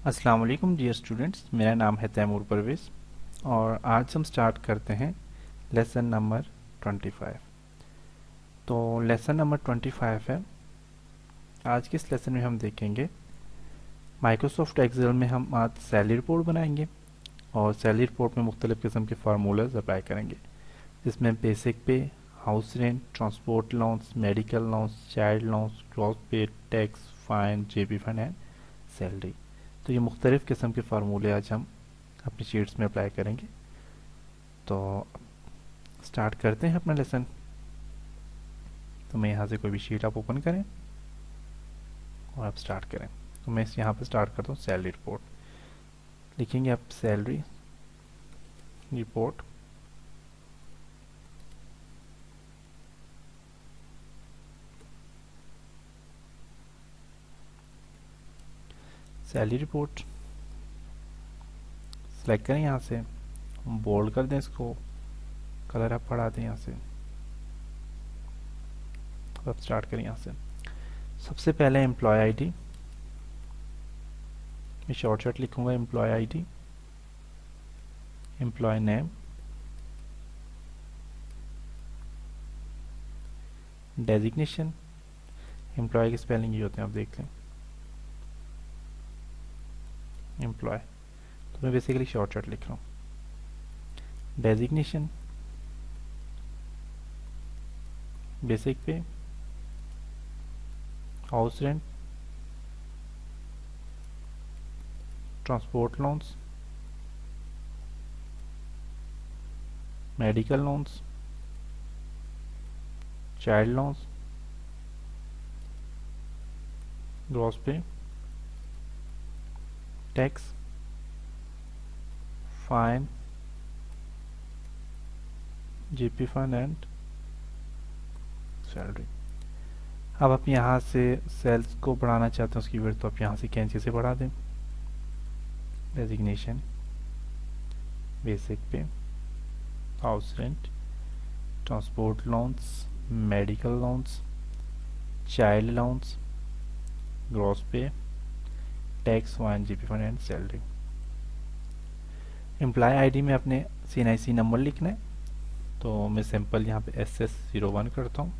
अस्सलाम वालेकुम dear students, मेरा नाम है तैमूर परवेज़ और आज हम स्टार्ट करते हैं लेसन नंबर 25। तो लेसन नंबर 25 है। आज के इस लेसन में हम देखेंगे माइक्रोसॉफ्ट एक्सेल में हम आज सैलरी रिपोर्ट बनाएंगे और सैलरी रिपोर्ट में मुख्तलिफ़ किस्म के फार्मूलाज अप्लाई करेंगे, जिसमें basic pay, house rent, transport allowance, medical allowance, child allowance, gross pay, tax, fine, JP fund and salary. तो ये मुख्तलिफ़ किस्म के फार्मूले आज हम अपनी शीट्स में अप्लाई करेंगे। तो स्टार्ट करते हैं अपना लेसन। तो मैं यहाँ से कोई भी शीट आप ओपन करें और आप स्टार्ट करें। तो मैं यहाँ पर स्टार्ट करता हूँ सैलरी रिपोर्ट। लिखेंगे आप salary report. Salary report select करें, यहाँ से बोल्ड कर दें इसको, कलर आप बढ़ा दें यहाँ से। अब स्टार्ट करें यहाँ से। सबसे पहले एम्प्लॉय आईडी, मैं शॉर्टकट लिखूंगा employ ID, employ name, designation. Employ की स्पेलिंग ये होते हैं, आप देख लें, एम्प्लॉय। तो मैं बेसिकली शॉर्टकट लिख रहा हूँ। Designation, basic pay, house rent, transport loans, medical loans, child loans, gross pay, tax, fine, GP fund and salary. अब आप यहाँ से सेल्स को बढ़ाना चाहते हैं उसकी विड्थ, तो आप यहाँ से कैंची से बढ़ा दें। Designation, basic pay, house rent, transport loans, medical loans, child allowance, gross pay, tax, fine, GP fund and salary. Employ ID में अपने CNIC नंबर लिखना है। तो मैं सिंपल यहाँ पे SS01 करता हूँ,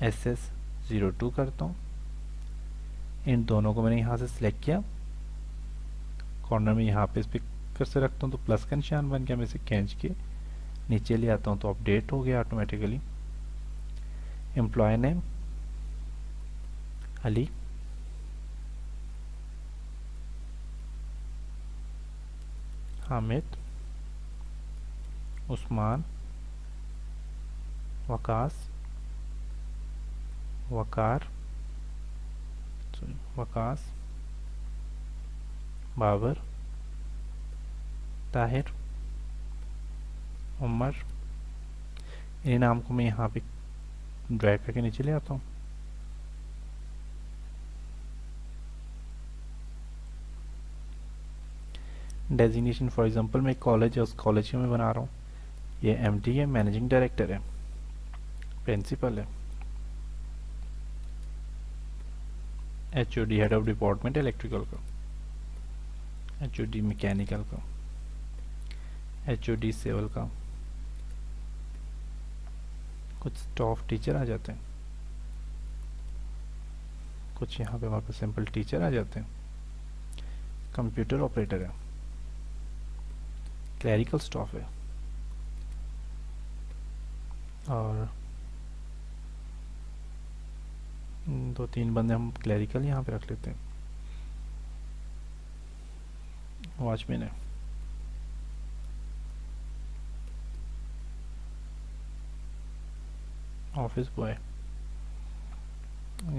SS02 करता हूँ। इन दोनों को मैंने यहाँ से सिलेक्ट किया, कॉर्नर में यहाँ पे इस पर कर्सर रखता हूँ तो प्लस का निशान बन गया। मैं इसे खींच के नीचे ले आता हूँ तो अपडेट हो गया automatically. Employ name Ali, Hamid, Usman, Waqas, Waqar, Waqas, Babar, Tahir, Umar. इन नाम को मैं यहाँ पे ड्रैग करके नीचे ले आता हूँ। डेजिग्नेशन फॉर एग्जांपल मैं कॉलेज है, उस कॉलेज को मैं बना रहा हूँ। ये MD है, मैनेजिंग डायरेक्टर है, प्रिंसिपल है, HOD head of department electrical का, HOD मैकेनिकल का, HOD सिविल का। कुछ स्टाफ टीचर आ जाते हैं, कुछ यहाँ पे हमारे पास सिंपल टीचर आ जाते हैं। कंप्यूटर ऑपरेटर है, क्लरिकल स्टाफ है, और 2-3 बंदे हम क्लरिकल यहाँ पे रख लेते हैं। वॉचमैन है, ऑफिस बॉय,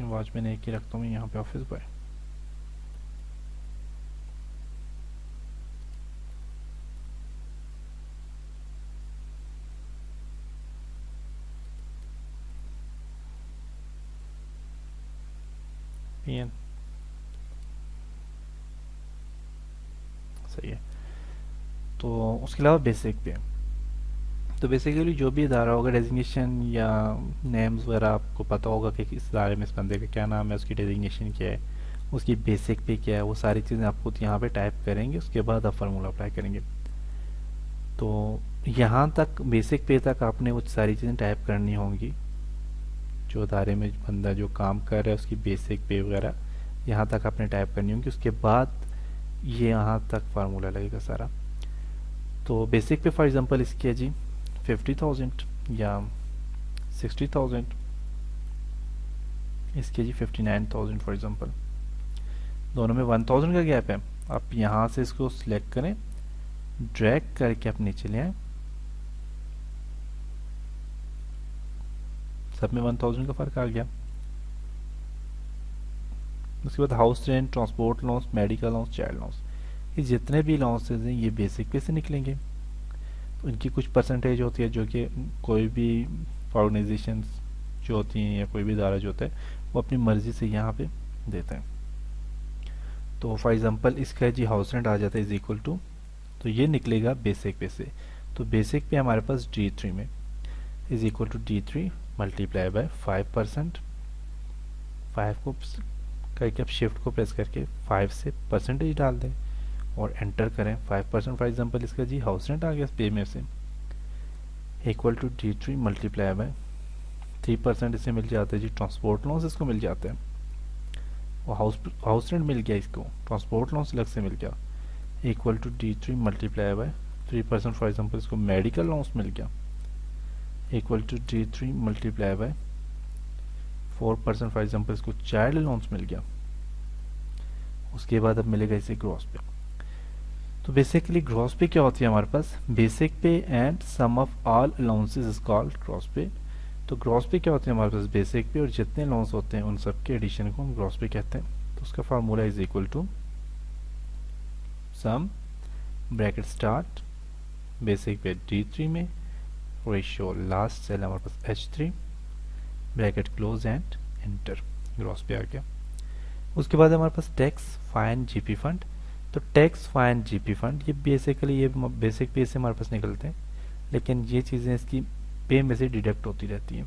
वॉचमैन एक ही रखता हूँ यहाँ पे, ऑफिस बॉय। PN सही है। तो उसके अलावा बेसिक पे, तो बेसिकली जो भी इदारा होगा, डेजिग्नेशन या नेम्स वगैरह आपको पता होगा कि किस इदारे में इस बंदे का क्या नाम है, उसकी डेजिग्नेशन क्या है, उसकी बेसिक पे क्या है, वो सारी चीज़ें आपको यहाँ पे टाइप करेंगे, उसके बाद आप फार्मूला अप्लाई करेंगे। तो यहाँ तक बेसिक पे तक आपने वो सारी चीज़ें टाइप करनी होंगी। जो अदारे में बंदा जो काम कर रहा है उसकी बेसिक पे वगैरह यहाँ तक आपने टाइप करनी होंगी, उसके बाद ये यहाँ तक फार्मूला लगेगा सारा। तो बेसिक पे फॉर एग्जांपल इसकी है जी 50,000 या 60,000, इसकी जी 59,000 फॉर एग्जांपल। दोनों में 1,000 का गैप है। आप यहाँ से इसको सिलेक्ट करें, ड्रैग करके आप नीचे ले आए, सब में 1,000 का फर्क आ गया। उसके बाद house rent, transport allowance, medical allowance, child allowance, ये जितने भी लॉन्सेज हैं ये बेसिक पे से निकलेंगे। तो इनकी कुछ परसेंटेज होती है जो कि कोई भी ऑर्गेनाइजेशंस जो होती हैं या कोई भी इदारा जो होता है वो अपनी मर्जी से यहाँ पे देते हैं। तो फॉर एग्जांपल इसका जी हाउस रेंट आ जाता है इज इक्वल टू, तो ये निकलेगा बेसिक पे से। तो बेसिक पे हमारे पास D3 में is equal to D3 multiply by 5%। 5 को करके आप शिफ्ट को प्रेस करके 5 से परसेंटेज डाल दें और एंटर करें। 5% फॉर एग्जांपल इसका जी हाउस रेंट आ गया पे में से, equal to D3 multiply by 3% इससे मिल जाता है जी ट्रांसपोर्ट लॉन्स, इसको मिल जाता है। और हाउस रेंट मिल गया इसको, ट्रांसपोर्ट लॉन्स अलग से मिल गया, equal to D3 multiply by 3% for example इसको मेडिकल लॉन्स मिल गया, equal to D3 multiply by 4% for example इसको चाइल्ड लॉन्स मिल गया। उसके बाद अब मिलेगा इसे ग्रॉस पे। तो बेसिकली ग्रॉस पे क्या होती है हमारे पास, basic pay and sum of all allowances is called gross pay. तो ग्रॉस पे क्या होते हैं हमारे पास, बेसिक पे और जितने अलाउंस होते हैं उन सब के एडिशन को हम ग्रॉस पे कहते हैं। तो उसका formula is equal to sum bracket start basic pay D3 में, रेशियो लास्ट सेल हमारे पास H3, bracket close and enter, gross pay आ गया। उसके बाद हमारे पास टैक्स, फाइन, जीपी फंड। तो टैक्स, फाइन, जीपी फंड ये बेसिकली ये बेसिक पे से हमारे पास निकलते हैं, लेकिन ये चीज़ें इसकी पे में से डिडक्ट होती रहती हैं।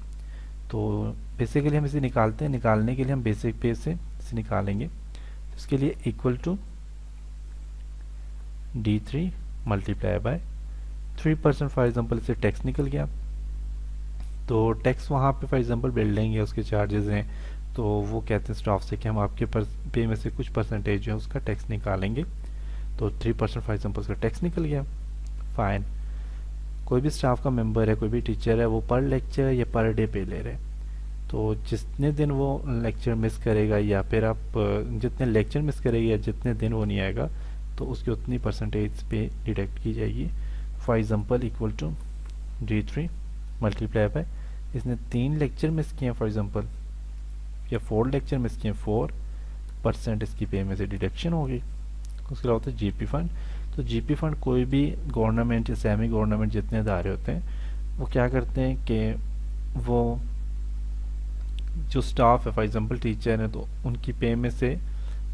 तो बेसिकली हम इसे निकालते हैं, निकालने के लिए हम बेसिक पे से इसे निकालेंगे। तो इसके लिए equal to D3 multiply by 3% for example इससे टैक्स निकल गया। तो टैक्स वहाँ पे फॉर एग्जांपल बिल्डिंग है, उसके चार्जेस हैं, तो वो कहते हैं स्टाफ से कि हम आपके पे में से कुछ परसेंटेज जो है उसका टैक्स निकालेंगे। तो 3% फॉर एग्जांपल उसका टैक्स निकल गया। फाइन, कोई भी स्टाफ का मेंबर है, कोई भी टीचर है, वो पर लेक्चर या पर डे पे ले रहे हैं। तो जितने दिन वो लेक्चर मिस करेगा या फिर आप जितने लेक्चर मिस करेगा या जितने दिन वो नहीं आएगा तो उसकी उतनी परसेंटेज पे डिडक्ट की जाएगी। For example equal to D3 multiply by, इसने 3 लेक्चर मिस किए फॉर एग्जांपल या 4 लेक्चर मिस किए, 4% इसकी पे में से डिडक्शन होगी। उसके अलावा होता है जीपी फंड। तो जीपी फंड कोई भी गवर्नमेंट या सेमी गवर्नमेंट जितने अदारे होते हैं वो क्या करते हैं कि वो जो स्टाफ है फॉर एग्जांपल टीचर है तो उनकी पे में से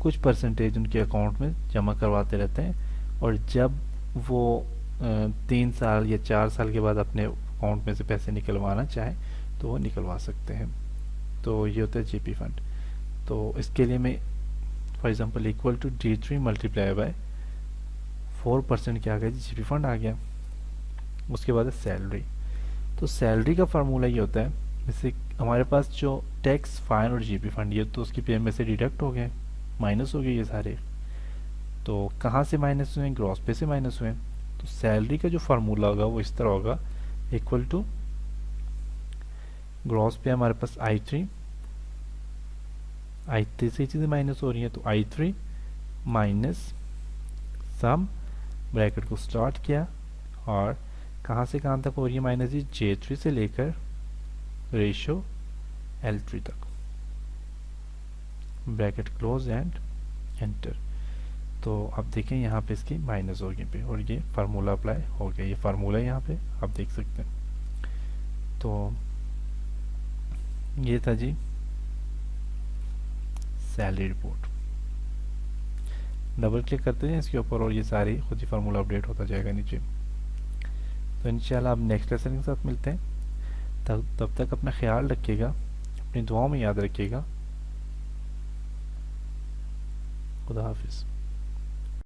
कुछ परसेंटेज उनके अकाउंट में जमा करवाते रहते हैं, और जब वो 3 साल या 4 साल के बाद अपने अकाउंट में से पैसे निकलवाना चाहें तो वो निकलवा सकते हैं। तो ये होता है जीपी फंड। तो इसके लिए मैं for example equal to D3 multiply by 4% क्या आ गया जी, जीपी फंड आ गया। उसके बाद है सैलरी। तो सैलरी का फार्मूला ये होता है, जैसे हमारे पास जो टैक्स, फाइन और जीपी फंड ये तो उसकी पे में से डिडक्ट हो गए, माइनस हो गए ये सारे। तो कहाँ से माइनस हुए, ग्रॉस पे से माइनस हुए। तो सैलरी का जो फार्मूला होगा वो इस तरह होगा, इक्वल टू ग्रॉस पे हमारे पास I3 से चीज़ें माइनस हो रही हैं, तो I3 माइनस सम, ब्रैकेट को स्टार्ट किया और कहाँ से कहाँ तक हो रही है माइनस जी, J3 से लेकर रेशियो L3 तक, ब्रैकेट क्लोज एंड एंटर। तो अब देखें यहाँ पे इसकी माइनस होगी पे और ये फार्मूला अप्लाई हो गया, ये फार्मूला यहाँ पे आप देख सकते हैं। तो ये था जी सैलरी रिपोर्ट। डबल क्लिक करते हैं इसके ऊपर और ये सारी खुद ही फार्मूला अपडेट होता जाएगा नीचे। तो इंशाल्लाह अब नेक्स्ट लेसन के साथ मिलते हैं। तब तक अपना ख्याल रखिएगा, अपनी दुआओं में याद रखिएगा। खुदा हाफिज़।